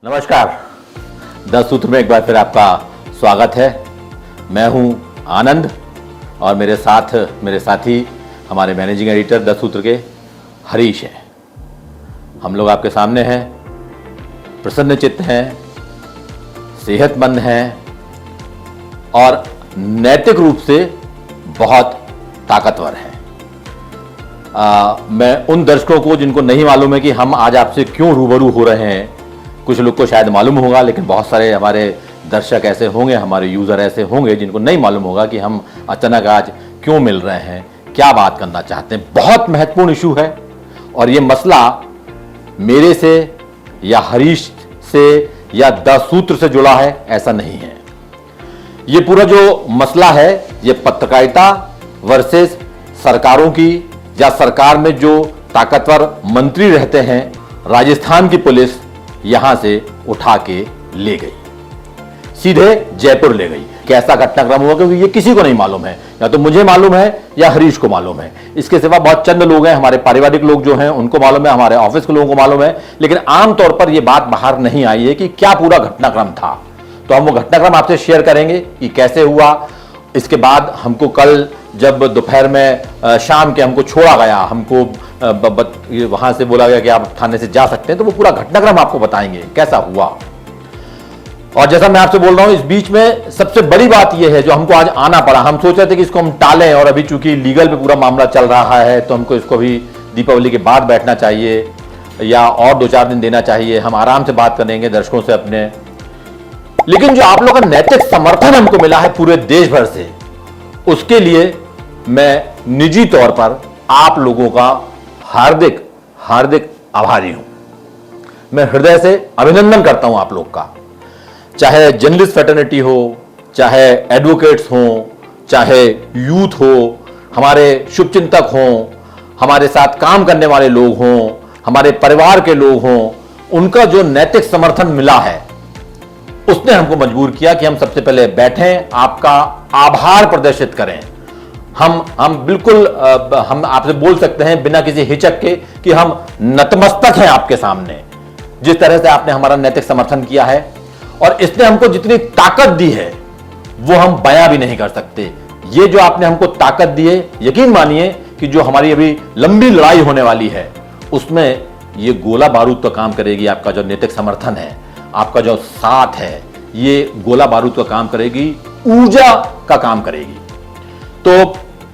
नमस्कार। 10 सूत्र में एक बार फिर आपका स्वागत है। मैं हूं आनंद और मेरे साथ मेरे साथी हमारे मैनेजिंग एडिटर 10 सूत्र के हरीश हैं। हम लोग आपके सामने हैं, प्रसन्न चित्त हैं, सेहतमंद हैं और नैतिक रूप से बहुत ताकतवर हैं। मैं उन दर्शकों को जिनको नहीं मालूम है कि हम आज आपसे क्यों रूबरू हो रहे हैं, कुछ लोग को शायद मालूम होगा, लेकिन बहुत सारे हमारे दर्शक ऐसे होंगे, हमारे यूज़र ऐसे होंगे जिनको नहीं मालूम होगा कि हम अचानक आज क्यों मिल रहे हैं, क्या बात करना चाहते हैं। बहुत महत्वपूर्ण इशू है और ये मसला मेरे से या हरीश से या 10 सूत्र से जुड़ा है ऐसा नहीं है। ये पूरा जो मसला है ये पत्रकारिता वर्सेस सरकारों की, या सरकार में जो ताकतवर मंत्री रहते हैं, राजस्थान की पुलिस यहां से उठा के ले गई, सीधे जयपुर ले गई। कैसा घटनाक्रम हुआ क्योंकि ये किसी को नहीं मालूम है, या तो मुझे मालूम है या हरीश को मालूम है। इसके सिवा बहुत चंद लोग हैं, हमारे पारिवारिक लोग जो हैं उनको मालूम है, हमारे ऑफिस के लोगों को मालूम है, लेकिन आमतौर पर यह बात बाहर नहीं आई है कि क्या पूरा घटनाक्रम था। तो हम वो घटनाक्रम आपसे शेयर करेंगे कि कैसे हुआ। इसके बाद हमको कल जब दोपहर में शाम के हमको छोड़ा गया, हमको वहां से बोला गया कि आप थाने से जा सकते हैं, तो वो पूरा घटनाक्रम आपको बताएंगे कैसा हुआ। और जैसा मैं आपसे बोल रहा हूं, इस बीच में सबसे बड़ी बात यह है जो हमको आज आना पड़ा। हम सोच रहे थे कि इसको हम टालें, और अभी चूंकि लीगल पे पूरा मामला चल रहा है तो हमको इसको भी दीपावली के बाद बैठना चाहिए या और 2-4 दिन देना चाहिए। हम आराम से बात करेंगे दर्शकों से अपने। लेकिन जो आप लोगों का नैतिक समर्थन हमको मिला है पूरे देश भर से, उसके लिए मैं निजी तौर पर आप लोगों का हार्दिक हार्दिक आभारी हूं। मैं हृदय से अभिनंदन करता हूं आप लोग का। चाहे जर्नलिस्ट फ्रेटर्निटी हो, चाहे एडवोकेट्स हो, चाहे यूथ हो, हमारे शुभचिंतक हों, हमारे साथ काम करने वाले लोग हों, हमारे परिवार के लोग हों, उनका जो नैतिक समर्थन मिला है उसने हमको मजबूर किया कि हम सबसे पहले बैठें, आपका आभार प्रदर्शित करें। हम बिल्कुल हम आपसे बोल सकते हैं बिना किसी हिचक के कि हम नतमस्तक हैं आपके सामने, जिस तरह से आपने हमारा नैतिक समर्थन किया है। और इसने हमको जितनी ताकत दी है वो हम बयां भी नहीं कर सकते। ये जो आपने हमको ताकत दी है, यकीन मानिए कि जो हमारी अभी लंबी लड़ाई होने वाली है उसमें ये गोला बारूद का काम करेगी। आपका जो नैतिक समर्थन है, आपका जो साथ है, ये गोला बारूद का काम करेगी, ऊर्जा का काम करेगी। तो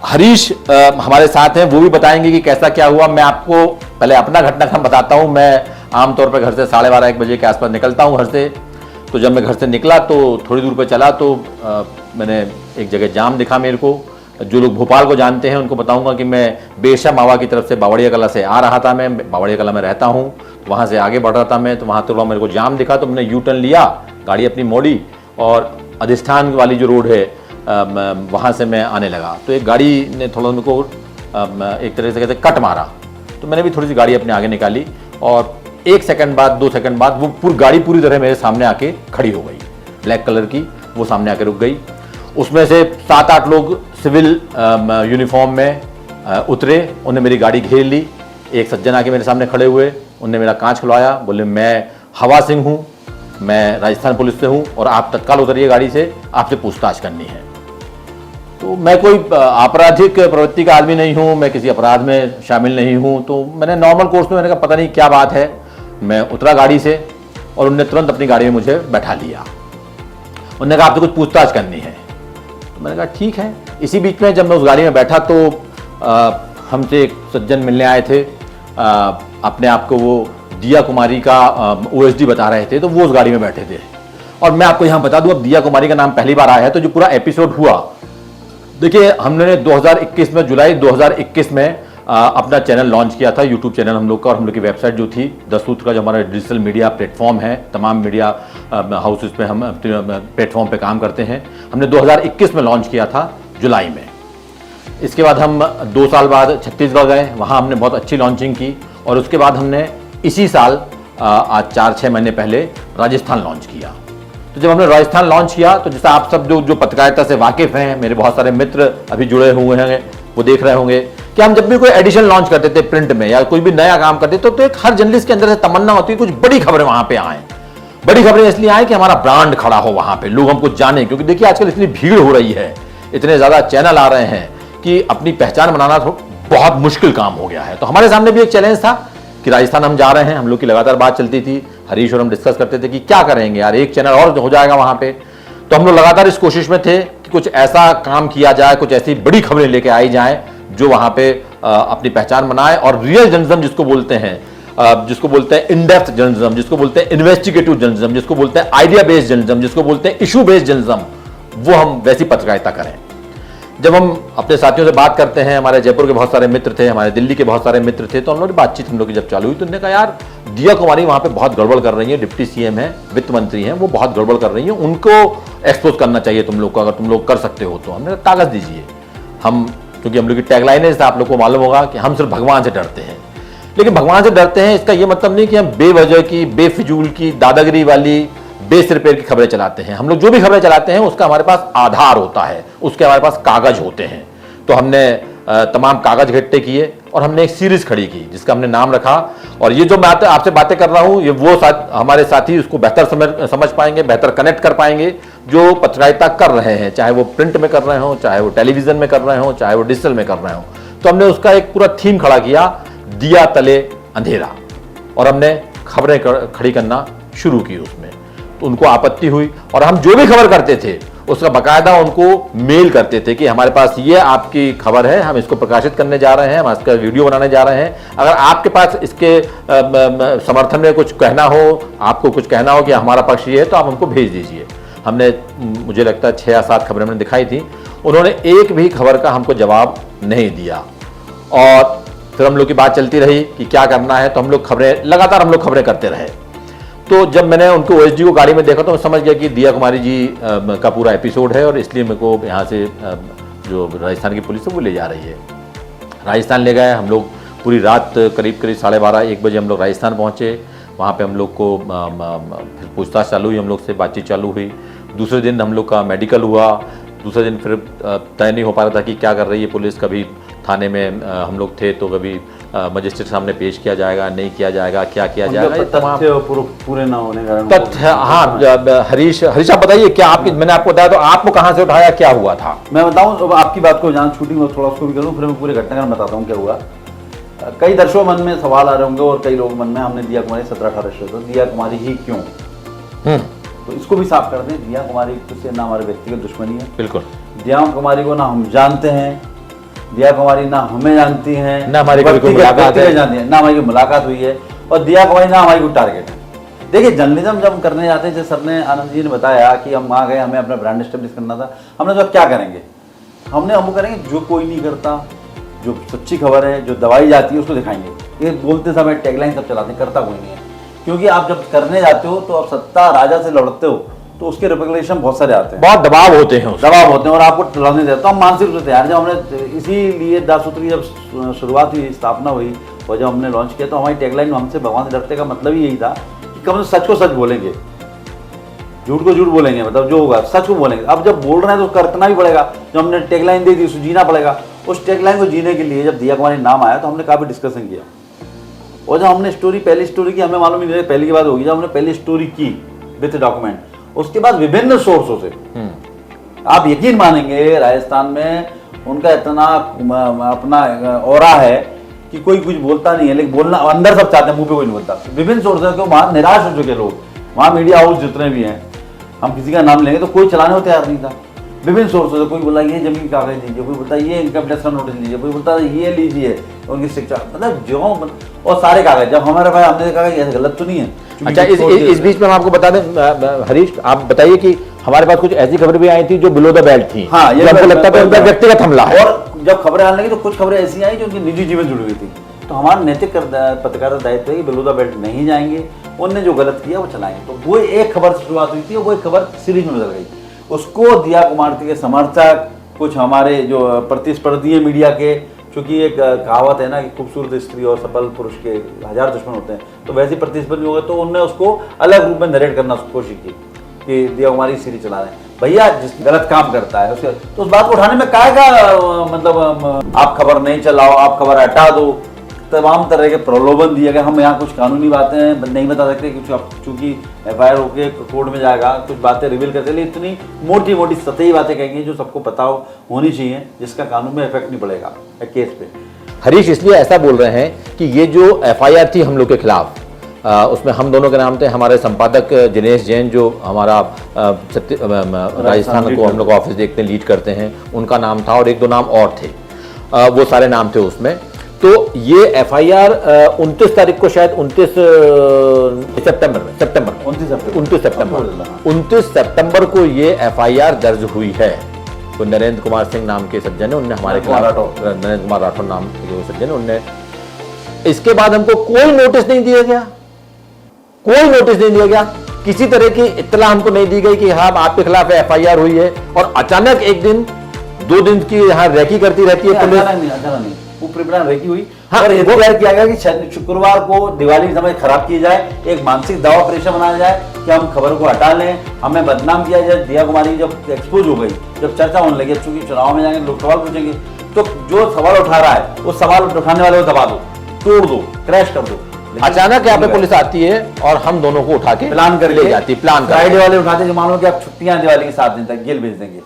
हरीश हमारे साथ हैं, वो भी बताएंगे कि कैसा क्या हुआ। मैं आपको पहले अपना घटनाक्रम बताता हूं। मैं आमतौर पर घर से 12:30-1 बजे के आसपास निकलता हूं घर से। तो जब मैं घर से निकला तो थोड़ी दूर पे चला तो मैंने एक जगह जाम दिखा मेरे को। जो लोग भोपाल को जानते हैं उनको बताऊंगा कि मैं बेरशा मावा की तरफ से बावड़िया कला से आ रहा था। मैं बावड़िया कला में रहता हूँ, वहाँ से आगे बढ़ रहा था मैं, तो वहाँ थोड़ा मेरे को जाम दिखा तो मैंने यू टर्न लिया, गाड़ी अपनी मोड़ी और अधिष्ठान वाली जो रोड है वहाँ से मैं आने लगा। तो एक गाड़ी ने थोड़ा मेरे को एक तरह से कहते कट मारा, तो मैंने भी थोड़ी सी गाड़ी अपने आगे निकाली और 1 सेकंड बाद 2 सेकंड बाद वो पूरी गाड़ी पूरी तरह मेरे सामने आके खड़ी हो गई, ब्लैक कलर की, वो सामने आके रुक गई। उसमें से 7-8 लोग सिविल यूनिफॉर्म में उतरे, उन्हें मेरी गाड़ी घेर ली। एक सज्जन आके मेरे सामने खड़े हुए, उनने मेरा कांच खुलवाया, बोले मैं हवा सिंह हूँ, मैं राजस्थान पुलिस से हूँ और आप तत्काल उतरिए गाड़ी से, आपसे पूछताछ करनी है। तो मैं कोई आपराधिक प्रवृत्ति का आदमी नहीं हूँ, मैं किसी अपराध में शामिल नहीं हूँ। तो मैंने नॉर्मल कोर्स में मैंने कहा पता नहीं क्या बात है। मैं उतरा गाड़ी से और उन्होंने तुरंत अपनी गाड़ी में मुझे बैठा लिया। उन्होंने कहा आपसे कुछ पूछताछ करनी है। तो मैंने कहा ठीक है। इसी बीच में जब मैं उस गाड़ी में बैठा तो हमसे एक सज्जन मिलने आए थे, अपने आप को वो दिया कुमारी का OSD बता रहे थे, तो वो उस गाड़ी में बैठे थे। और मैं आपको यहाँ बता दूं, अब दिया कुमारी का नाम पहली बार आया है, तो जो पूरा एपिसोड हुआ, देखिए हमने 2021 में, जुलाई 2021 में अपना चैनल लॉन्च किया था, यूट्यूब चैनल हम लोग का, और हम लोग की वेबसाइट जो थी 10 सूत्र का, जो हमारा डिजिटल मीडिया प्लेटफॉर्म है, तमाम मीडिया हाउसेस पे हम प्लेटफॉर्म पे काम करते हैं, हमने 2021 में लॉन्च किया था जुलाई में। इसके बाद हम 2 साल बाद छत्तीसगढ़ गए, वहाँ हमने बहुत अच्छी लॉन्चिंग की। और उसके बाद हमने इसी साल आज 4-6 महीने पहले राजस्थान लॉन्च किया। तो जब हमने राजस्थान लॉन्च किया तो जैसा आप सब जो पत्रकारिता से वाकिफ हैं, मेरे बहुत सारे मित्र अभी जुड़े हुए हैं, वो देख रहे होंगे कि हम जब भी कोई एडिशन लॉन्च करते थे प्रिंट में या कोई भी नया काम करते तो एक हर जर्नलिस्ट के अंदर से तमन्ना होती है कुछ बड़ी खबरें वहां पे आए। बड़ी खबरें इसलिए आए कि हमारा ब्रांड खड़ा हो वहां पे, लोग हमको जाने, क्योंकि देखिए आजकल इतनी भीड़ हो रही है, इतने ज्यादा चैनल आ रहे हैं कि अपनी पहचान बनाना तो बहुत मुश्किल काम हो गया है। तो हमारे सामने भी एक चैलेंज था कि राजस्थान हम जा रहे हैं, हम लोग की लगातार बात चलती थी, हरीश और हम डिस्कस करते थे कि क्या करेंगे यार, एक चैनल और हो जाएगा वहां पे। तो हम लोग लगातार इस कोशिश में थे कि कुछ ऐसा काम किया जाए, कुछ ऐसी बड़ी खबरें लेके आई जाए जो वहां पे अपनी पहचान बनाए और रियल जर्नलिज्म जिसको बोलते हैं, जिसको बोलते हैं इन डेप्थ जर्नलिज्म, जिसको बोलते हैं इन्वेस्टिगेटिव जर्नलिज्म, जिसको बोलते हैं आइडिया बेस्ड जर्नलिज्म, जिसको बोलते हैं इशू बेस्ड जर्नलिज्म, वो हम वैसी पत्रकारिता करें। जब हम अपने साथियों से बात करते हैं, हमारे जयपुर के बहुत सारे मित्र थे, हमारे दिल्ली के बहुत सारे मित्र थे, तो हम लोग बातचीत हम लोग की जब चालू हुई तो उन्होंने कहा यार दिया कुमारी वहां पे बहुत गड़बड़ कर रही है, डिप्टी सीएम है, वित्त मंत्री हैं, वो बहुत गड़बड़ कर रही है, उनको एक्सपोज करना चाहिए तुम लोग को, अगर तुम लोग कर सकते हो तो। हमने कहा कागज दीजिए। हम, क्योंकि हम लोग की टैगलाइन है, आप लोग को मालूम होगा कि हम सिर्फ भगवान से डरते हैं, लेकिन भगवान से डरते हैं इसका यह मतलब नहीं कि हम बेवजह की, बेफिजूल की, दादागिरी वाली, बेसिर-पैर की खबरें चलाते हैं। हम लोग जो भी खबरें चलाते हैं उसका हमारे पास आधार होता है, उसके हमारे पास कागज होते हैं। तो हमने तमाम कागज इकट्ठे किए और हमने एक सीरीज खड़ी की जिसका हमने नाम रखा, और ये जो मैं आपसे बातें कर रहा हूं, ये वो हमारे साथी उसको बेहतर समझ पाएंगे, बेहतर कनेक्ट कर पाएंगे जो पत्रकारिता कर रहे हैं, चाहे वो प्रिंट में कर रहे हो, चाहे वो टेलीविजन में कर रहे हो, चाहे वो डिजिटल में कर रहे हो। तो हमने उसका एक पूरा थीम खड़ा किया, दिया तले अंधेरा, और हमने खबरें खड़ी करना शुरू की उसमें। तो उनको आपत्ति हुई और हम जो भी खबर करते थे उसका बकायदा उनको मेल करते थे कि हमारे पास ये आपकी खबर है, हम इसको प्रकाशित करने जा रहे हैं, हम इसका वीडियो बनाने जा रहे हैं, अगर आपके पास इसके समर्थन में कुछ कहना हो, आपको कुछ कहना हो कि हमारा पक्ष ये है, तो आप हमको भेज दीजिए। हमने, मुझे लगता है 6 या 7 खबरें हमने दिखाई थी, उन्होंने एक भी खबर का हमको जवाब नहीं दिया। और फिर हम लोग की बात चलती रही कि क्या करना है, तो हम लोग लगातार खबरें करते रहे। तो जब मैंने उनको ओएसडी को गाड़ी में देखा तो मैं समझ गया कि दिया कुमारी जी का पूरा एपिसोड है, और इसलिए मेरे को यहाँ से जो राजस्थान की पुलिस है वो ले जा रही है। राजस्थान ले गए हम लोग, पूरी रात करीब 12:30-1 बजे हम लोग राजस्थान पहुँचे। वहाँ पे हम लोग को फिर पूछताछ चालू हुई, हम लोग से बातचीत चालू हुई। दूसरे दिन हम लोग का मेडिकल हुआ। दूसरे दिन फिर तय नहीं हो पा रहा था कि क्या कर रही है पुलिस, कभी थाने में हम लोग थे तो कभी मजिस्ट्रेट सामने पेश किया जाएगा, नहीं किया जाएगा, क्या किया जाएगा, तथ्य पूरे ना होने का तथ्य। हाँ हरीश आप बताइए, क्या आपकी, मैंने आपको बताया तो आपको कहाँ से उठाया, क्या हुआ था? मैं बताऊं आपकी बात को, जहाँ छूटी मैं थोड़ा उसको भी करूँ, फिर मैं पूरे घटनाक्रम बताता हूँ क्या हुआ। कई दर्शकों मन में सवाल आ रहे होंगे और कई लोग मन में, हमने दिया कुमारी 17-18 शो, तो दिया कुमारी ही क्यों? तो इसको भी साफ कर दें, दिया कुमारी से ना हमारे व्यक्तिगत दुश्मनी है, बिल्कुल। दिया कुमारी को ना हम जानते हैं, दिया कुमारी ना हमें जानती हैं, ना हमारी कोई मुलाकात है, ना हमारी मुलाकात हुई है, और दिया कुमारी ना हमारी कोई टारगेट है। देखिए जर्नलिज्म जब हम करने जाते हैं, जैसे सर ने, आनंद जी ने बताया कि हम आ गए, हमें अपना ब्रांड एस्टेब्लिश करना था, हमने तो क्या करेंगे, हम वो करेंगे जो कोई नहीं करता, जो सच्ची खबर है, जो दवाई जाती है उसको दिखाएंगे। ये बोलते समय टैगलाइन सब चलाते हैं, करता कोई नहीं है, क्योंकि आप जब करने जाते हो तो आप सत्ता राजा से लड़ते हो तो उसके रिप्लिकेशन बहुत सारे आते हैं, बहुत दबाव होते हैं और आपको लड़ने देते। तो हम मानसिक रूप से तैयार, जब हमने इसीलिए 10 सूत्र की जब शुरुआत हुई, स्थापना हुई और जब हमने लॉन्च किया, तो हमारी टैगलाइन हमसे भगवान से डरते का मतलब ही यही था कि कम से सच को सच बोलेंगे, झूठ को झूठ बोलेंगे, मतलब जो होगा सच को बोलेंगे। अब जब बोल रहे हैं तो करना भी पड़ेगा, जो हमने टैगलाइन दे दी उसको जीना पड़ेगा। उस टैगलाइन को जीने के लिए जब दिया कुमारी नाम आया तो हमने काफ़ी डिस्कशन किया, और जब हमने पहली स्टोरी की, हमें मालूम ही नहीं पहली की बात होगी, जब हमने पहली स्टोरी की विद डॉक्यूमेंट, उसके बाद विभिन्न सोर्सों से, आप यकीन मानेंगे राजस्थान में उनका इतना अपना ऑरा है कि कोई कुछ बोलता नहीं है, लेकिन बोलना अंदर सब चाहते हैं, मुंह पे कोई नहीं बोलता। विभिन्न सोर्सों के वहां निराश हो चुके लोग, वहां मीडिया हाउस जितने भी हैं, हम किसी का नाम लेंगे तो कोई चलाने को तैयार नहीं था। विभिन्न सोर्सों से कोई बोला ये जमीन की कागज दीजिए, कोई बोलता ये इनकम टैक्स का नोटिस लीजिए, कोई बोलता ये लीजिए उनकी शिक्षा, मतलब जो, और सारे कागज। जब हमारे भाई हमने देखा कि गलत तो नहीं है। अच्छा, इस बीच में हम आपको बता दें हरीश, आप बताइए कि हमारे पास कुछ ऐसी खबरें भी आई थी जो बिलो द बेल्ट थी। हाँ, ये हमको लगता था उनका व्यक्तिगत हमला है, और जब खबरें आने लगी तो कुछ खबरें ऐसी आई जो उनकी निजी जीवन जुड़ी हुई थी। तो हमारा नैतिक पत्रकारिता दायित्व है कि बिलो द बेल्ट नहीं जाएंगे, उनने जो गलत किया वो चलाएंगे। तो वो एक खबर से शुरुआत हुई थी, वो एक खबर सीरीज में बदल गई। उसको दिया कुमारी के समर्थक, कुछ हमारे जो प्रतिस्पर्धी मीडिया के, चूंकि एक कहावत है ना कि खूबसूरत स्त्री और सफल पुरुष के 1000 दुश्मन होते हैं, तो वैसे प्रतिस्पर्धी हो गए, तो उनने उसको अलग रूप में नरेट करना कोशिश की कि दिया कुमारी सीरीज चला रहे हैं। भैया जिस गलत काम करता है उसके, तो उस बात को उठाने में काहे का मतलब आप खबर नहीं चलाओ, आप खबर हटा दो, तमाम तरह के प्रलोभन दिए गए। हम यहाँ कुछ कानूनी बातें नहीं बता सकते, चूंकि FIR होके कोर्ट में जाएगा, कुछ बातें रिवील करते, लेकिन इतनी मोटी मोटी सतही बातें कहेंगे जो सबको पता होनी चाहिए, जिसका कानून में इफेक्ट नहीं पड़ेगा केस पे। हरीश इसलिए ऐसा बोल रहे हैं कि ये जो FIR थी हम लोग के खिलाफ, उसमें हम दोनों के नाम थे, हमारे संपादक दिनेश जैन जो हमारा राजस्थान को हम लोग ऑफिस देखते हैं, लीड करते हैं, उनका नाम था और एक दो नाम और थे, वो सारे नाम थे उसमें। तो ये FIR 29 तारीख को, शायद 29 सितंबर को ये FIR दर्ज हुई है। तो नरेंद्र कुमार सिंह नाम के सज्जन ने, उनने हमारे खिलाफ, नरेंद्र कुमार राठौर नाम के सज्जन ने, उनने, इसके बाद हमको कोई नोटिस नहीं दिया गया, कोई नोटिस नहीं दिया गया, किसी तरह की इत्तला हमको नहीं दी गई कि हाँ आपके खिलाफ FIR हुई है। और अचानक एक दिन 2 दिन की यहाँ रैकी करती रहती है पुलिस। अचानक नहीं, वो प्रिपरेशन रेकी हुई। हाँ, और एफआईआर किया गया कि शुक्रवार को दिवाली समय खराब की जाए, एक मानसिक दबाव प्रेशर बनाया जाए कि हम खबर को हटा लें, हमें बदनाम किया जाए। दिया कुमारी जब एक्सपोज हो गई, जब चर्चा होने लगी, चूंकि चुनाव में जाएंगे लोग सवाल पूछेंगे, तो जो सवाल उठा रहा है वो सवाल उठाने वाले को दबा दो, तोड़ दो, क्रैश कर दो। अचानक यहाँ पे पुलिस आती है और हम दोनों को उठा के प्लान कर ले जाती है। प्लान फ्राइडे वाले उठाते हैं, मान लो कि आप छुट्टियां दिवाली के 7 दिन तक जेल भेज देंगे,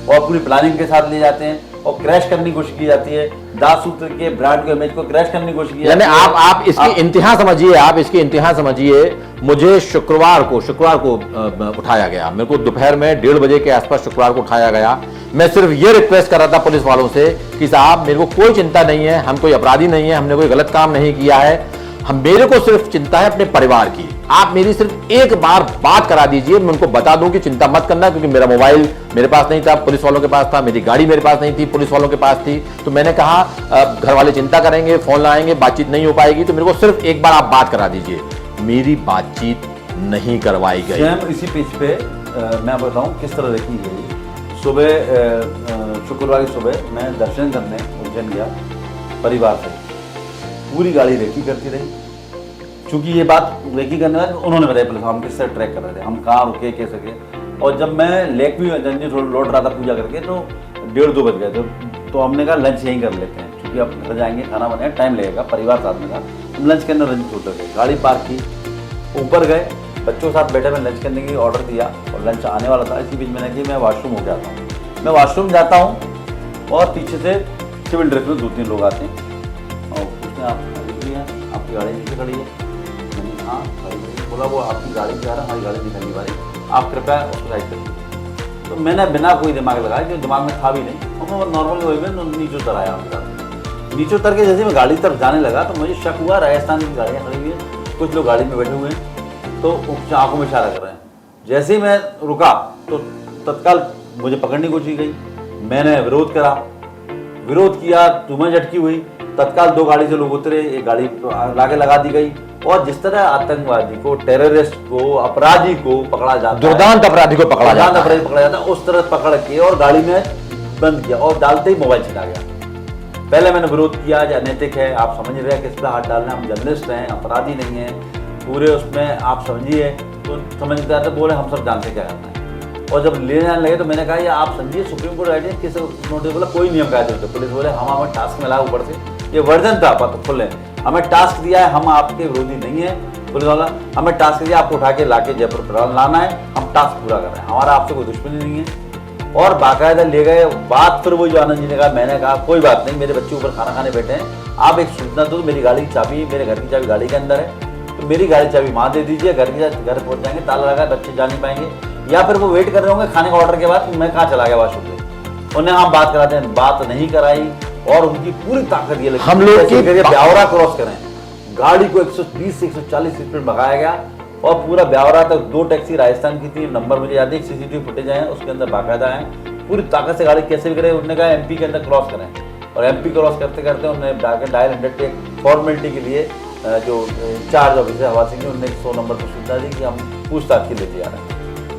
और पूरी प्लानिंग के साथ ले जाते हैं और क्रैश करने की कोशिश की जाती है। दास सूत्र के ब्रांड के इमेज को क्रैश करने की कोशिश की जाती है। यानी आप इसकी इंतहा समझिए, आप इसकी इंतहा समझिए। मुझे शुक्रवार को उठाया गया, मेरे को दोपहर में 1:30 बजे के आसपास शुक्रवार को उठाया गया। मैं सिर्फ ये रिक्वेस्ट कर रहा था पुलिस वालों से कि साहब मेरे को कोई चिंता नहीं है, हम कोई अपराधी नहीं है, हमने कोई गलत काम नहीं किया है, मेरे को सिर्फ चिंता है अपने परिवार की। आप मेरी सिर्फ एक बार बात करा दीजिए, मैं उनको बता दूं कि चिंता मत करना, क्योंकि मेरा मोबाइल मेरे पास नहीं था, पुलिस वालों के पास था, मेरी गाड़ी मेरे पास नहीं थी, पुलिस वालों के पास थी। तो मैंने कहा घर वाले चिंता करेंगे, फोन लाएंगे, बातचीत नहीं हो पाएगी, तो मेरे को सिर्फ एक बार आप बात करा दीजिए। मेरी बातचीत नहीं करवाई गई। इसी पेज पे मैं बताऊं किस तरह देखी गई। सुबह शुक्रवार की सुबह मैं दर्शन करने उज्जैन गया परिवार से, पूरी गाड़ी रेकी करती रही। चूंकि ये बात रेकी करने वाले उन्होंने बताया पुलिस, हम किस तरह ट्रैक कर रहे थे, हम कहाँ रुके, कैसे के। और जब मैं लेक भी लौट रहा था पूजा करके, तो 1:30-2 बज गए। तो हमने कहा लंच यहीं कर लेते हैं, क्योंकि अब घर जाएंगे, खाना बनाएगा, टाइम लगेगा, परिवार साथ में था। हम लंच करने रंज उतर गए, गाड़ी पार्क की, ऊपर गए, बच्चों के साथ बैठे, मैं लंच करने की ऑर्डर दिया और लंच आने वाला था। इसी बीच मैंने कि मैं वॉशरूम हो जाता हूँ। मैं वॉशरूम जाता हूँ और पीछे से सिविल ड्रेस में 2-3 लोग आते हैं और पूछते हैं आप आपकी गाड़ी नीचे खड़ी है? हाँ खड़ी है। बोला वो आपकी गाड़ी जा रहा है, हमारी गाड़ी नहीं खड़ी वाली, आप कृपया उसको साइड करिए। तो मैंने बिना कोई दिमाग लगाया, जो दिमाग में था भी नहीं, और मैं नॉर्मल वे में नीचे उतर आया उनके साथ। नीचे उतर के जैसे मैं गाड़ी तरफ जाने लगा तो मुझे शक हुआ राजस्थान की गाड़ियाँ खड़ी हुई हैं, कुछ लोग गाड़ी में बैठे हुए हैं, तो आंखों में इशारा कर रहे हैं। जैसे ही मैं रुका तो तत्काल मुझे पकड़ने की कोशिश की गई। मैंने विरोध करा, विरोध किया, तुम्हें झटकी हुई, तत्काल 2 गाड़ी से लोग उतरे, एक गाड़ी लाके लगा दी गई। और जिस तरह आतंकवादी को, टेररिस्ट को, अपराधी को पकड़ा जाता है, दुर्दांत अपराधी को पकड़ा जाता है, उस तरह पकड़ के और गाड़ी में बंद किया और डालते ही मोबाइल छिना गया। पहले मैंने विरोध किया, अनैतिक है, आप समझ रहे हैं किस पर हाथ डालना, हम जर्नलिस्ट हैं, अपराधी नहीं है पूरे उसमें, आप समझिए। तो समझदार थे, बोले हम सब जानते क्या करना है। और जब लेने आने लगे तो मैंने कहा ये आप समझिए सुप्रीम कोर्ट आइडिया किस नोटिस, बोला कोई नियम कायदे होते। पुलिस बोले हम हमें टास्क मिला ऊपर से, ये वर्जन था पता फुल है, हमें टास्क दिया है, हम आपके विरोधी नहीं है। पुलिस वाला हमें टास्क दिया आपको उठा के लाके जयपुर लाना है, हम टास्क पूरा कर रहे हैं, हमारा आपसे कोई दुश्मनी नहीं है। और बाकायदा ले गए। बात फिर वो जो आनंद जी ने कहा, मैंने कहा कोई बात नहीं, मेरे बच्चे ऊपर खाना खाने बैठे हैं, आप एक सूचना दो, मेरी गाड़ी की चाबी, मेरे घर की चाबी गाड़ी के अंदर है, तो मेरी गाड़ी चाबी वहाँ दे दीजिए, घर पहुँच जाएंगे, ताला लगा, बच्चे जा नहीं पाएंगे। या फिर वो वेट कर रहे होंगे खाने का ऑर्डर के बाद, मैं कहाँ चला गया वॉशरूम में। उन्हें हम बात कराते हैं, बात नहीं कराई और उनकी पूरी ताकत ये लगी हम लोग की ब्यावरा क्रॉस करें, गाड़ी को 120 से 140 स्पीड में भगाया गया और पूरा ब्यावरा तक 2 टैक्सी राजस्थान की थी, नंबर मुझे याद है, सीसीटीवी फुटेज है उसके अंदर बाकायदा है, पूरी ताकत से गाड़ी कैसे भी करे। उन्होंने कहा MP के अंदर क्रॉस करें, और MP क्रॉस करते करते उन्होंने डायल 100 पे फॉर्मेलिटी के लिए जो इंचार्ज ऑफिसर हवा सिंह ने, उन्होंने 100 नंबर पर सूचना दी कि हम पूछताछ के लिए जा रहे हैं।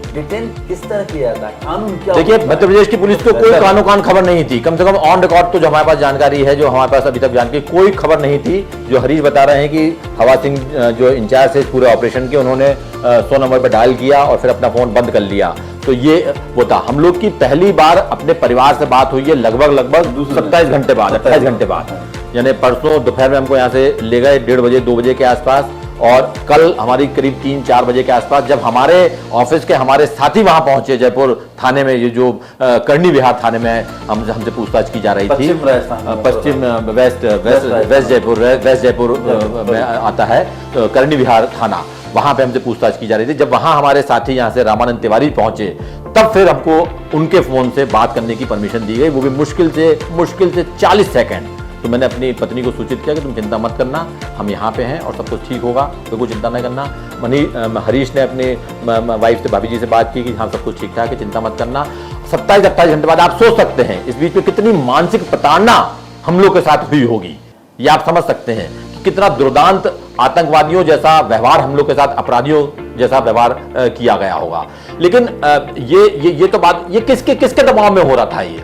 डिटेन किस तरह किया जाता है, कानून क्या? देखिए मध्य प्रदेश की पुलिस को कोई कानून कान खबर नहीं थी, कम से कम ऑन रिकॉर्ड तो जो हमारे पास जानकारी है, जो हमारे पास अभी तक जानकारी, कोई खबर नहीं थी। जो हरीश बता रहे हैं कि हवा सिंह जो इंचार्ज थे पूरे ऑपरेशन के, उन्होंने 100 नंबर पर डायल किया और फिर अपना फोन बंद कर लिया। तो ये वो था। हम लोग की पहली बार अपने परिवार से बात हुई है लगभग 27 घंटे बाद, 28 घंटे बाद, यानी परसों दोपहर में हमको यहाँ से ले गए 1:30 बजे 2 बजे के आसपास, और कल हमारी करीब 3-4 बजे के आसपास जब हमारे ऑफिस के हमारे साथी वहां पहुंचे जयपुर थाने में, ये जो करनी विहार थाने में हमसे पूछताछ की जा रही थी, पश्चिम वेस्ट जयपुर में आता है करनी विहार थाना, वहां पे हमसे पूछताछ की जा रही थी। जब वहां हमारे साथी यहां से रामानंद तिवारी पहुंचे तब फिर हमको उनके फोन से बात करने की परमिशन दी गई, वो भी मुश्किल से 40 सेकंड। तो मैंने अपनी पत्नी को सूचित किया कि तुम चिंता मत करना, हम यहाँ पे हैं और सब कुछ ठीक होगा, तो कोई चिंता नहीं करना। हरीश ने अपने वाइफ से, भाभी जी से बात की कि हाँ सब कुछ ठीक ठाक है, चिंता मत करना। 27-28 घंटे बाद आप सोच सकते हैं इस बीच में कितनी मानसिक प्रताड़ना हम लोग के साथ हुई होगी, ये आप समझ सकते हैं कि कितना दुर्दांत आतंकवादियों जैसा व्यवहार हम लोग के साथ, अपराधियों जैसा व्यवहार किया गया होगा। लेकिन ये तो बात, ये किसके दबाव में हो रहा था, ये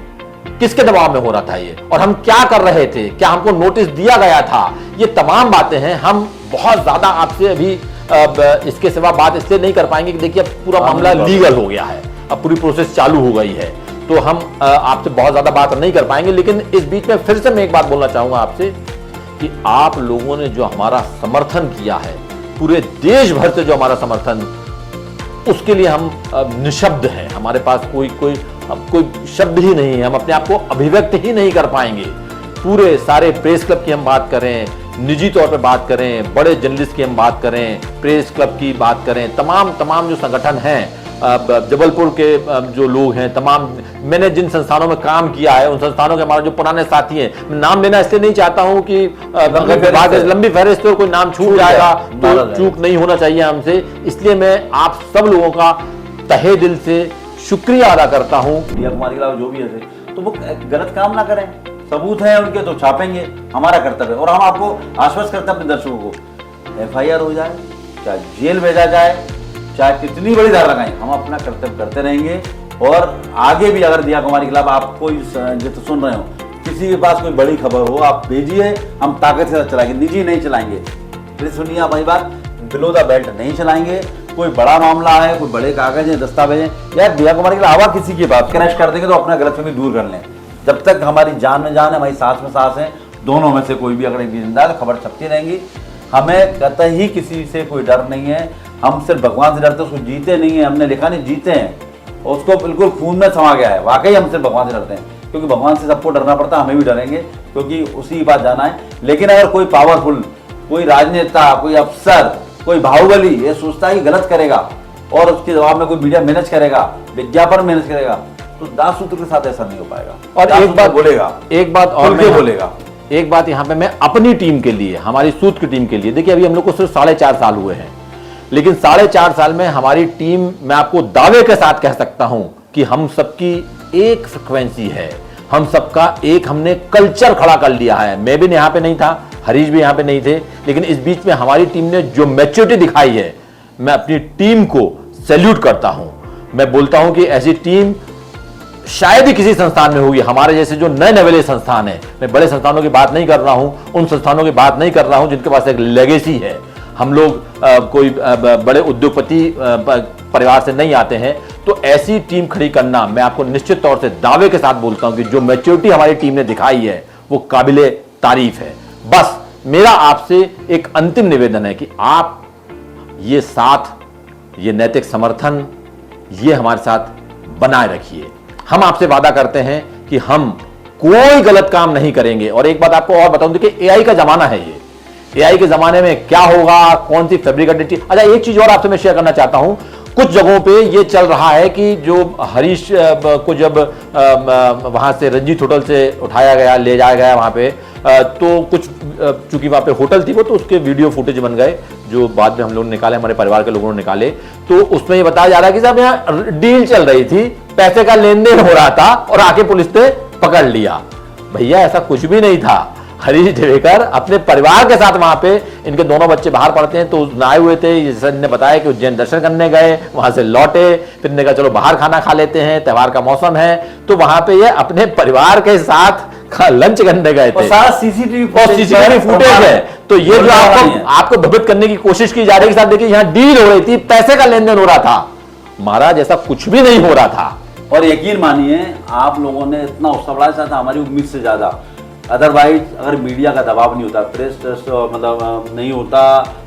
किसके दबाव में हो रहा था ये, और हम क्या कर रहे थे, क्या हमको नोटिस दिया गया था, ये तमाम बातें हैं। हम बहुत ज्यादा आपसे अभी इसके सिवा बात इसलिए नहीं कर पाएंगे कि देखिए अब पूरा मामला लीगल हो गया है, अब पूरी प्रोसेस चालू हो गई है, तो हम आपसे बहुत ज्यादा बात नहीं कर पाएंगे। लेकिन इस बीच में फिर से मैं एक बात बोलना चाहूंगा आपसे कि आप लोगों ने जो हमारा समर्थन किया है, पूरे देश भर से जो हमारा समर्थन, उसके लिए हम निशब्द हैं। हमारे पास कोई शब्द ही नहीं है, हम अपने आप को अभिव्यक्त ही नहीं कर पाएंगे। पूरे सारे प्रेस क्लब की हम बात करें, निजी तौर पे बात करें, बड़े जर्नलिस्ट की हम बात करें, प्रेस क्लब की बात करें, तमाम जो संगठन हैं, जबलपुर के जो लोग हैं, तमाम, मैंने जिन संस्थानों में काम किया है उन संस्थानों के हमारे जो पुराने साथी हैं, नाम लेना इसलिए नहीं चाहता हूं कि लंबी फहरिस्त कोई नाम छूट जाएगा तो चूक नहीं होना चाहिए हमसे, इसलिए मैं आप सब लोगों का तहे दिल से शुक्रिया अदा करता हूं। दिया कुमार के खिलाफ जो भी है तो वो गलत काम ना करें, सबूत है उनके तो छापेंगे, हमारा कर्तव्य। और हम आपको आश्वस्त करते हैं अपने दर्शकों को, FIR हो जाए, चाहे जेल भेजा जाए, चाहे कितनी बड़ी धारा लगाएं, हम अपना कर्तव्य करते रहेंगे। और आगे भी अगर दिया कुमारी के खिलाफ आप कोई जो सुन रहे हो, किसी के पास कोई बड़ी खबर हो, आप भेजिए, हम ताकत से चलाएंगे, निजी नहीं चलाएंगे। फिर सुनिए आप वही बात, बिलो द बेल्ट नहीं चलाएंगे। कोई बड़ा मामला है, कोई बड़े कागज है, दस्तावेज है, या दिया कुमारी के अलावा किसी के पास क्रैश कर देंगे तो अपना गलतफहमी दूर कर लें। जब तक हमारी जान में जान है, हमारी सांस में सांस है, दोनों में से कोई भी अगर एक भी जिंदा है तो खबर छपती रहेंगी। हमें कतई किसी से कोई डर नहीं है, हम सिर्फ भगवान से डरते, उसको जीते नहीं है, हमने लिखा नहीं जीते हैं, उसको बिल्कुल खून में समा गया है। वाकई हम सिर्फ भगवान से डरते हैं, क्योंकि भगवान से सबको डरना पड़ता है, हमें भी डरेंगे, क्योंकि उसी की बात जाना है। लेकिन अगर कोई पावरफुल, कोई राजनेता, कोई अफसर, कोई बाहुबली ये सोचता है कि गलत करेगा और उसके जवाब में कोई मीडिया मैनेज करेगा, विज्ञापन मैनेज करेगा, तो दास सूत्र के साथ ऐसा नहीं हो पाएगा। और एक बात बोलेगा, एक बात और मैं बोलेगा, एक बात यहाँ पे मैं अपनी टीम के लिए, हमारी सूत्र की टीम के लिए, देखिए अभी हम लोग को सिर्फ 4.5 साल हुए हैं, लेकिन 4.5 साल में हमारी टीम, मैं आपको दावे के साथ कह सकता हूं कि हम सबकी एक फ्रिक्वेंसी है, हम सबका एक, हमने कल्चर खड़ा कर लिया है। मैं भी यहाँ पे नहीं था, हरीश भी यहाँ पे नहीं थे, लेकिन इस बीच में हमारी टीम ने जो मैच्योरिटी दिखाई है, मैं अपनी टीम को सैल्यूट करता हूं। मैं बोलता हूं कि ऐसी टीम शायद ही किसी संस्थान में होगी, हमारे जैसे जो नए नवेले संस्थान है। मैं बड़े संस्थानों की बात नहीं कर रहा हूं, उन संस्थानों की बात नहीं कर रहा हूं जिनके पास एक लेगेसी है। हम लोग कोई बड़े उद्योगपति परिवार से नहीं आते हैं, तो ऐसी टीम खड़ी करना, मैं आपको निश्चित तौर से दावे के साथ बोलता हूं कि जो मैच्योरिटी हमारी टीम ने दिखाई है वो काबिले तारीफ है। बस मेरा आपसे एक अंतिम निवेदन है कि आप ये साथ, ये नैतिक समर्थन, ये हमारे साथ बनाए रखिए। हम आपसे वादा करते हैं कि हम कोई गलत काम नहीं करेंगे। और एक बात आपको और बताऊं, देखिए AI का जमाना है, ये AI के जमाने में क्या होगा, कौन सी फैब्रिकेटेड चीज। अच्छा, एक चीज और आपसे मैं शेयर करना चाहता हूं, कुछ जगहों पे ये चल रहा है कि जो हरीश को जब वहां से रंजीत होटल से उठाया गया, ले जाया गया वहां पे, तो कुछ चूंकि वहां पे होटल थी वो, तो उसके वीडियो फुटेज बन गए जो बाद में हम लोग निकाले, हमारे परिवार के लोगों ने निकाले। तो उसमें ये बताया जा रहा है कि साहब यहाँ डील चल रही थी, पैसे का लेन देन हो रहा था और आके पुलिस ने पकड़ लिया। भैया ऐसा कुछ भी नहीं था। हरीश ढेरेकर अपने परिवार के साथ वहां पे, इनके दोनों बच्चे बाहर पढ़ते हैं, तो आए हुए थे, जैसे ने बताया कि उज्जैन दर्शन करने गए, वहां से लौटे, फिर ने कहा चलो बाहर खाना खा लेते हैं, त्योहार का मौसम है, तो वहां पे ये अपने परिवार के साथ लंच करने गए थे। सारा सीसीटीवी फुटेज है। तो ये जो आपको भ्रमित करने की कोशिश की जा रही है, देखिए यहाँ डील हो रही थी, पैसे का लेन देन हो रहा था। महाराज ऐसा कुछ भी नहीं हो रहा था। और यकीन मानिए, आप लोगों ने इतना उत्साह बढ़ाया था, हमारी उम्मीद से ज्यादा। अदरवाइज अगर मीडिया का दबाव नहीं होता, प्रेस ट्रस्ट मतलब नहीं होता,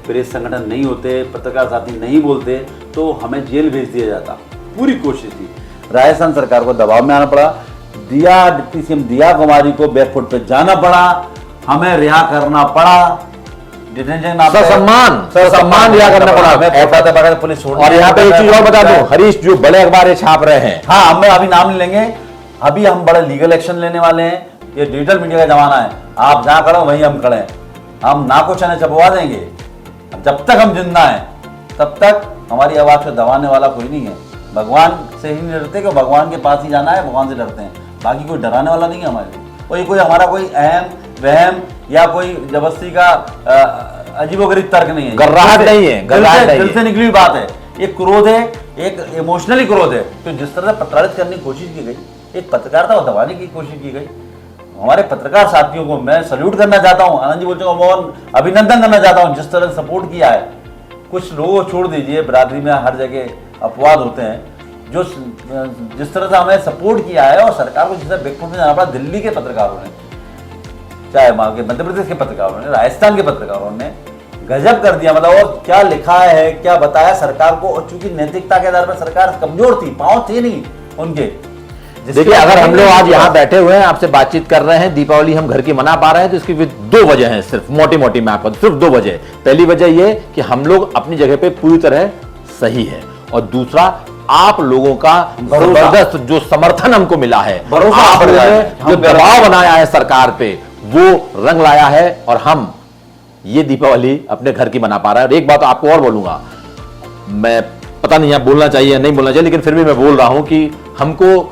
प्रेस संगठन नहीं होते, पत्रकार साथी नहीं बोलते, तो हमें जेल भेज दिया जाता। पूरी कोशिश थी, राजस्थान सरकार को दबाव में आना पड़ा, डिप्टी सीएम दिया कुमारी को बैकफुट पे जाना पड़ा, हमें रिहा करना पड़ा, डिटेंशन सम्मान रिहा करना पड़ा। पुलिस और यहाँ पे एक चीज और बता दूं, हरीश जो बड़े अखबार छाप रहे हैं, हाँ हमें अभी नाम नहीं लेंगे, अभी हम बड़े लीगल एक्शन लेने वाले हैं। ये डिजिटल मीडिया का जमाना है, आप जहां खड़े हो वहीं हम खड़े हैं, हम ना को चने चबवा देंगे। जब तक हम जिंदा हैं तब तक हमारी आवाज को दबाने वाला कोई नहीं है। भगवान से ही नहीं डरते कि भगवान के पास ही जाना है, भगवान से डरते हैं, बाकी कोई डराने वाला नहीं है हमारे लिए। कोई हमारा कोई अहम वहम या कोई जबरदस्ती का अजीबोगरीब तर्क नहीं है, गर्राहट नहीं है, दिल से निकली हुई बात है। एक क्रोध है, एक इमोशनली क्रोध है। तो जिस तरह से प्रताड़ित करने की कोशिश की गई, एक पत्रकारिता को दबाने की कोशिश की गई, हमारे पत्रकार साथियों को मैं सल्यूट करना चाहता हूं, आनंद जी बोलते हैं मोहन अभिनंदन करना चाहता हूं, जिस तरह सपोर्ट किया है। कुछ लोगों को छोड़ दीजिए, बिरादरी में हर जगह अपवाद होते हैं, जो जिस तरह से हमें सपोर्ट किया है और सरकार को जिस तरह बैकफुट में जाना पड़ा, दिल्ली के पत्रकारों ने, चाहे मध्य प्रदेश के पत्रकारों ने, राजस्थान के पत्रकारों ने गजब कर दिया। मतलब और क्या लिखा है, क्या बताया सरकार को। और चूंकि नैतिकता के आधार पर सरकार कमजोर थी, पांव थे नहीं उनके। देखिए, अगर हम लोग आज यहाँ बैठे हुए हैं, आपसे बातचीत कर रहे हैं, दीपावली हम घर की मना पा रहे हैं, तो इसकी दो वजह हैं, सिर्फ मोटी मोटी मैं आपको सिर्फ दो वजह। पहली वजह ये कि हम लोग अपनी जगह पे पूरी तरह सही है, और दूसरा आप लोगों का जबरदस्त जो समर्थन हमको मिला है, आप लोगों ने जो दबाव बनाया है सरकार पे, वो रंग लाया है, और हम ये दीपावली अपने घर की मना पा रहे हैं। और एक बात आपको और बोलूंगा, मैं पता नहीं आप बोलना चाहिए या नहीं बोलना चाहिए, लेकिन फिर भी मैं बोल रहा हूं कि हमको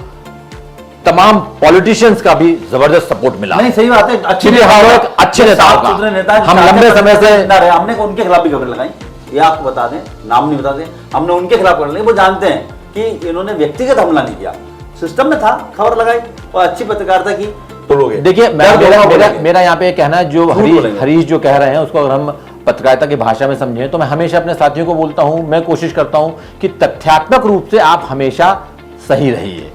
तमाम पॉलिटिशियंस का भी जबरदस्त सपोर्ट मिला। नहीं, सही बात है, अच्छे नेताओं का हम लंबे समय से हमने उनके खिलाफ भी खबर लगाई, ये आपको बता दें, नाम नहीं बताते, हमने उनके खिलाफ खबर लगाई। वो जानते हैं कि इन्होंने व्यक्तिगत हमला नहीं किया, सिस्टम में था, खबर लगाई और अच्छी पत्रकारिता की। देखिए, मेरा यहाँ पे कहना है, जो हरीश जो कह रहे हैं उसको अगर हम पत्रकारिता की भाषा में समझें, तो मैं हमेशा अपने साथियों को बोलता हूं, मैं कोशिश करता हूं कि तथ्यात्मक रूप से आप हमेशा सही रहिए,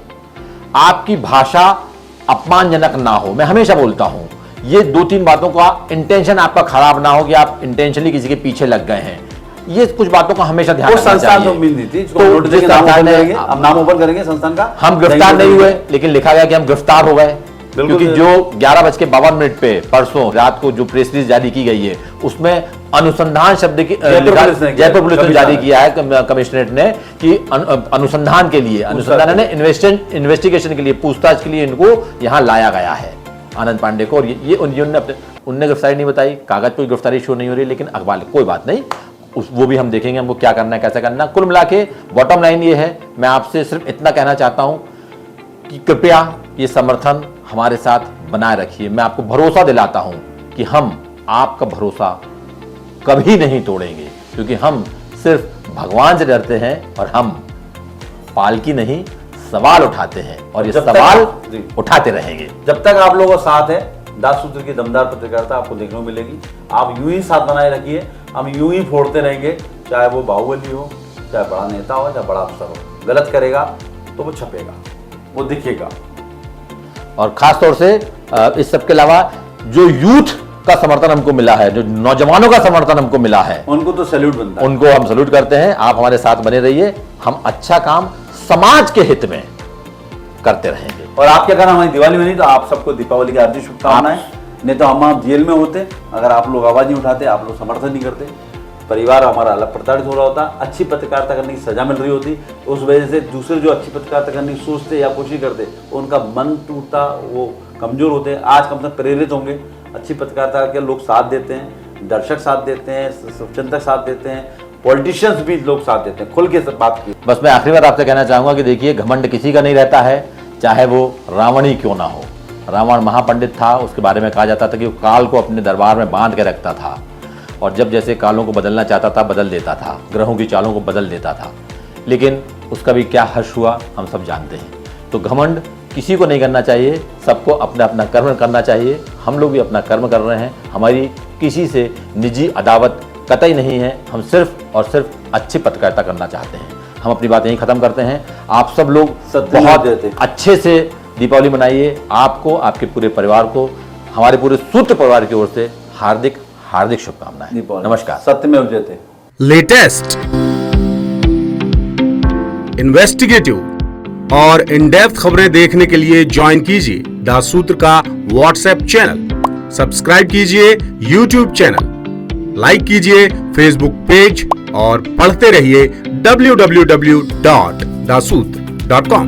आपकी भाषा अपमानजनक ना हो। मैं हमेशा बोलता हूं, ये दो तीन बातों का इंटेंशन आपका खराब ना हो कि आप इंटेंशनली किसी के पीछे लग गए हैं, ये कुछ बातों का हमेशा ध्यान रखना चाहिए। नाम ओपन करेंगे संस्थान का, हम गिरफ्तार नहीं हुए, लेकिन लिखा गया कि हम गिरफ्तार हो गए, क्योंकि जो 11:52 पे परसों रात को जो प्रेस रिलीज जारी की गई है, उसमें अनुसंधान शब्द की जयपुर पुलिस ने जारी किया है कमिश्नरेट ने, कि अनुसंधान के लिए, अनुसंधान ने इन्वेस्टिगेशन के लिए, पूछताछ के लिए इनको यहां लाया गया है, आनंद पांडे को। और ये उनने गिरफ्तारी नहीं बताई, कागज पर गिरफ्तारी शो नहीं हो रही, लेकिन अखबार, कोई बात नहीं, वो भी हम देखेंगे हमको क्या करना है, कैसे करना। कुल मिला के बॉटम लाइन ये है, मैं आपसे सिर्फ इतना कहना चाहता हूं कि कृपया ये समर्थन हमारे साथ बनाए रखिए। मैं आपको भरोसा दिलाता हूं कि हम आपका भरोसा कभी नहीं तोड़ेंगे, क्योंकि हम सिर्फ भगवान से डरते हैं, और हम पालकी नहीं सवाल उठाते हैं, और ये सवाल उठाते रहेंगे जब तक आप लोगों का साथ है। दास सूत्र की दमदार पत्रकारिता आपको देखने को मिलेगी, आप यूं ही साथ बनाए रखिए, हम यूं ही फोड़ते रहेंगे, चाहे वो बाहुबली हो, चाहे बड़ा नेता हो, चाहे बड़ा अफसर हो। गलत करेगा तो वो छपेगा, वो दिखेगा। और खास तौर से इस सब के अलावा जो यूथ का समर्थन हमको मिला है, जो नौजवानों का समर्थन हमको मिला है, उनको तो सैल्यूट बनता है, उनको हम सैल्यूट करते हैं। आप हमारे साथ बने रहिए, हम अच्छा काम समाज के हित में करते रहेंगे। और आप क्या करना, हमारी दिवाली में नहीं तो आप सबको दीपावली की हार्दिक शुभकामनाएं। नहीं तो हम आप जेल में होते, अगर आप लोग आवाज नहीं उठाते, आप लोग समर्थन नहीं करते, परिवार हमारा अलग प्रताड़ित हो रहा होता, अच्छी पत्रकारिता करने की सजा मिल रही होती, उस वजह से दूसरे जो अच्छी पत्रकारिता करने की सोचते या कोशिश करते, उनका मन टूटता, वो कमजोर होते। आज कम से कम प्रेरित होंगे, अच्छी पत्रकारिता के लोग साथ देते हैं, दर्शक साथ देते हैं, चिंतक साथ देते हैं, पॉलिटिशियंस भी लोग साथ देते हैं, खुल के बात की। बस मैं आखिरी बात आपसे कहना चाहूंगा कि देखिए, घमंड किसी का नहीं रहता है, चाहे वो रावण ही क्यों ना हो। रावण महापंडित था, उसके बारे में कहा जाता था कि वो काल को अपने दरबार में बांध के रखता था, और जब जैसे कालों को बदलना चाहता था बदल देता था, ग्रहों की चालों को बदल देता था, लेकिन उसका भी क्या हर्ष हुआ हम सब जानते हैं। तो घमंड किसी को नहीं करना चाहिए, सबको अपना अपना कर्म करना चाहिए। हम लोग भी अपना कर्म कर रहे हैं, हमारी किसी से निजी अदावत कतई नहीं है, हम सिर्फ और सिर्फ अच्छी पत्रकारिता करना चाहते हैं। हम अपनी बात यहीं खत्म करते हैं। आप सब लोग बहुत अच्छे से दीपावली मनाइए, आपको, आपके पूरे परिवार को हमारे पूरे सूत्र परिवार की ओर से हार्दिक हार्दिक शुभकामनाएं। नमस्कार। सत्यमेव जयते। लेटेस्ट, इन्वेस्टिगेटिव और इन डेप्थ खबरें देखने के लिए ज्वाइन कीजिए द सूत्र का व्हाट्सएप चैनल, सब्सक्राइब कीजिए यूट्यूब चैनल, लाइक कीजिए फेसबुक पेज और पढ़ते रहिए www.dasutra.com।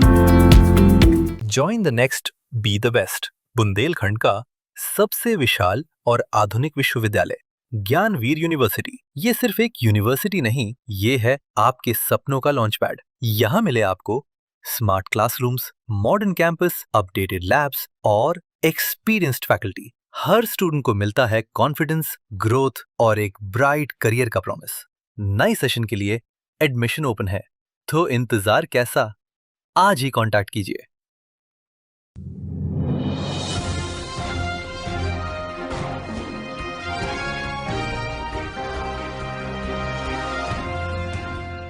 Join the next Be the Best, Bundelkhand का सबसे विशाल और आधुनिक विश्वविद्यालय ज्ञानवीर यूनिवर्सिटी। ये सिर्फ एक यूनिवर्सिटी नहीं, ये है आपके सपनों का लॉन्च पैड। यहाँ मिले आपको smart classrooms, modern campus, updated labs और एक्सपीरियंस्ड फैकल्टी। हर स्टूडेंट को मिलता है कॉन्फिडेंस, ग्रोथ और एक ब्राइट करियर का प्रॉमिस। नए सेशन के लिए एडमिशन ओपन है, तो इंतजार कैसा? आज ही कांटेक्ट कीजिए।